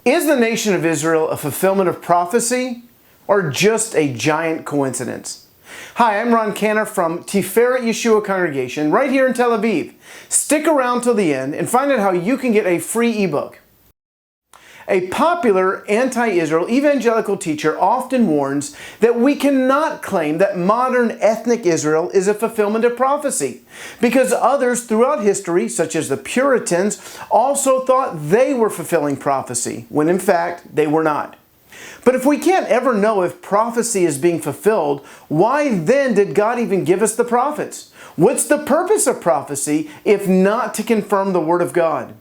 Is the nation of Israel a fulfillment of prophecy or just a giant coincidence? Hi, I'm Ron Canner from Tiferet Yeshua Congregation right here in Tel Aviv. Stick around till the end and find out how you can get a free ebook. A popular anti-Israel evangelical teacher often warns that we cannot claim that modern ethnic Israel is a fulfillment of prophecy, because others throughout history, such as the Puritans, also thought they were fulfilling prophecy, when in fact they were not. But if we can't ever know if prophecy is being fulfilled, why then did God even give us the prophets? What's the purpose of prophecy if not to confirm the Word of God?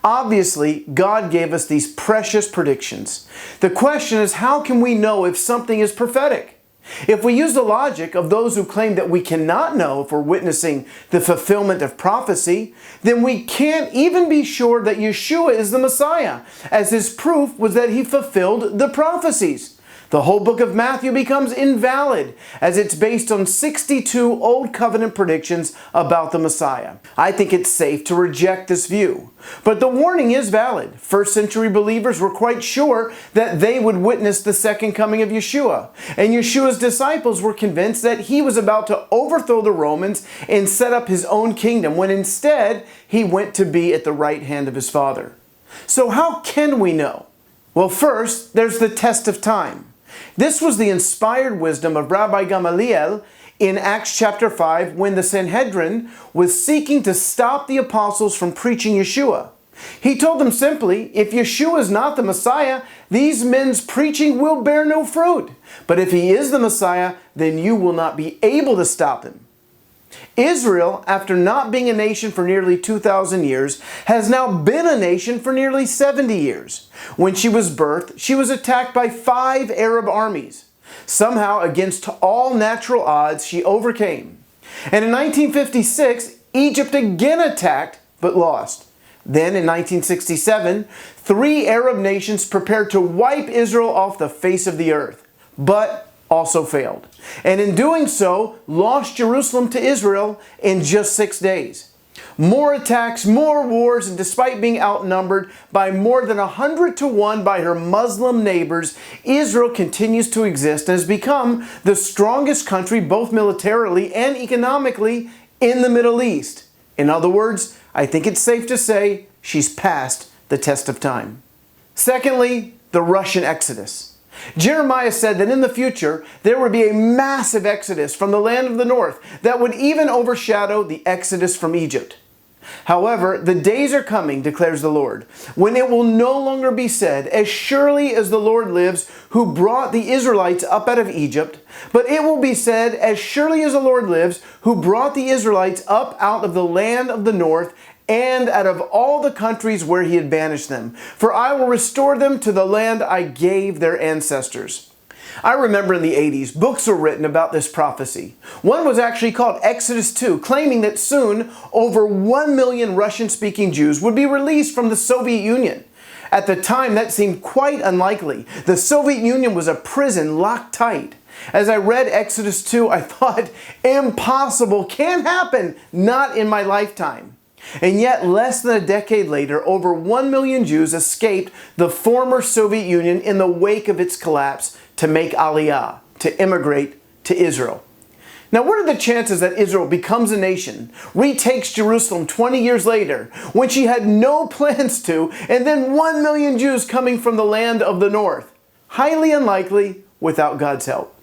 Obviously, God gave us these precious predictions. The question is, how can we know if something is prophetic? If we use the logic of those who claim that we cannot know if we're witnessing the fulfillment of prophecy, then we can't even be sure that Yeshua is the Messiah, as his proof was that he fulfilled the prophecies. The whole book of Matthew becomes invalid, as it's based on 62 Old Covenant predictions about the Messiah. I think it's safe to reject this view. But the warning is valid. First century believers were quite sure that they would witness the second coming of Yeshua. And Yeshua's disciples were convinced that he was about to overthrow the Romans and set up his own kingdom, when instead he went to be at the right hand of his Father. So how can we know? Well, first, there's the test of time. This was the inspired wisdom of Rabbi Gamaliel in Acts chapter 5, when the Sanhedrin was seeking to stop the apostles from preaching Yeshua. He told them simply, if Yeshua is not the Messiah, these men's preaching will bear no fruit. But if he is the Messiah, then you will not be able to stop him. Israel, after not being a nation for nearly 2,000 years, has now been a nation for nearly 70 years. When she was birthed, she was attacked by 5 Arab armies. Somehow, against all natural odds, she overcame. And in 1956, Egypt again attacked, but lost. Then in 1967, 3 Arab nations prepared to wipe Israel off the face of the earth, but also failed. And in doing so, lost Jerusalem to Israel in just 6 days. More attacks, more wars, and despite being outnumbered by more than 100 to 1 by her Muslim neighbors, Israel continues to exist and has become the strongest country both militarily and economically in the Middle East. In other words, I think it's safe to say she's passed the test of time. Secondly, the Russian Exodus. Jeremiah said that in the future there would be a massive exodus from the land of the north that would even overshadow the exodus from Egypt. However, the days are coming, declares the Lord, when it will no longer be said, as surely as the Lord lives, who brought the Israelites up out of Egypt, but it will be said, as surely as the Lord lives, who brought the Israelites up out of the land of the north and out of all the countries where he had banished them. For I will restore them to the land I gave their ancestors. I remember in the 80s, books were written about this prophecy. One was actually called Exodus 2, claiming that soon over 1 million Russian-speaking Jews would be released from the Soviet Union. At the time, that seemed quite unlikely. The Soviet Union was a prison locked tight. As I read Exodus 2, I thought, impossible, can't happen, not in my lifetime. And yet, less than a decade later, over 1 million Jews escaped the former Soviet Union in the wake of its collapse to make Aliyah, to immigrate to Israel. Now, what are the chances that Israel becomes a nation, retakes Jerusalem 20 years later, when she had no plans to, and then 1 million Jews coming from the land of the north? Highly unlikely without God's help.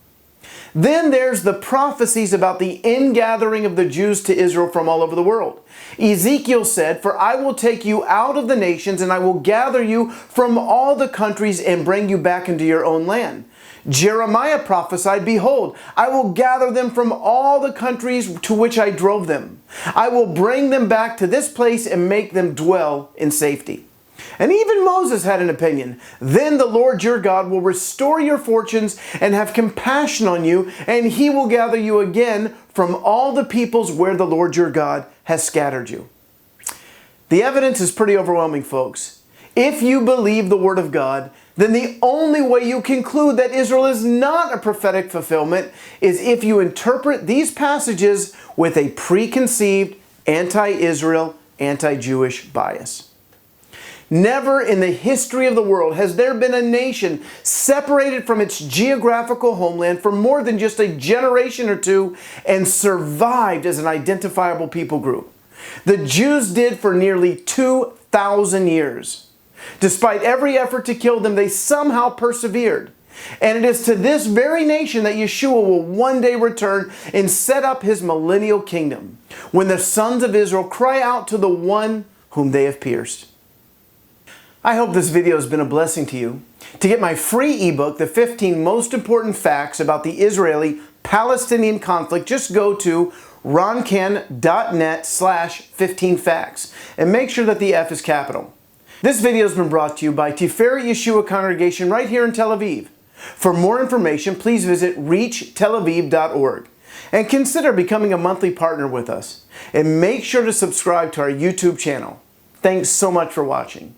Then there's the prophecies about the ingathering of the Jews to Israel from all over the world. Ezekiel said, "For I will take you out of the nations, and I will gather you from all the countries and bring you back into your own land." Jeremiah prophesied, "Behold, I will gather them from all the countries to which I drove them. I will bring them back to this place and make them dwell in safety." And even Moses had an opinion. "Then the Lord your God will restore your fortunes and have compassion on you, and he will gather you again from all the peoples where the Lord your God has scattered you." The evidence is pretty overwhelming, folks. If you believe the Word of God, then the only way you conclude that Israel is not a prophetic fulfillment is if you interpret these passages with a preconceived anti-Israel, anti-Jewish bias. Never in the history of the world has there been a nation separated from its geographical homeland for more than just a generation or two and survived as an identifiable people group. The Jews did for nearly 2,000 years. Despite every effort to kill them, they somehow persevered. And it is to this very nation that Yeshua will one day return and set up his millennial kingdom, when the sons of Israel cry out to the one whom they have pierced. I hope this video has been a blessing to you. To get my free ebook, The 15 Most Important Facts About the Israeli-Palestinian Conflict, just go to roncan.net/15facts and make sure that the F is capital. This video has been brought to you by Tiferet Yeshua Congregation right here in Tel Aviv. For more information, please visit reachtelaviv.org and consider becoming a monthly partner with us. And make sure to subscribe to our YouTube channel. Thanks so much for watching.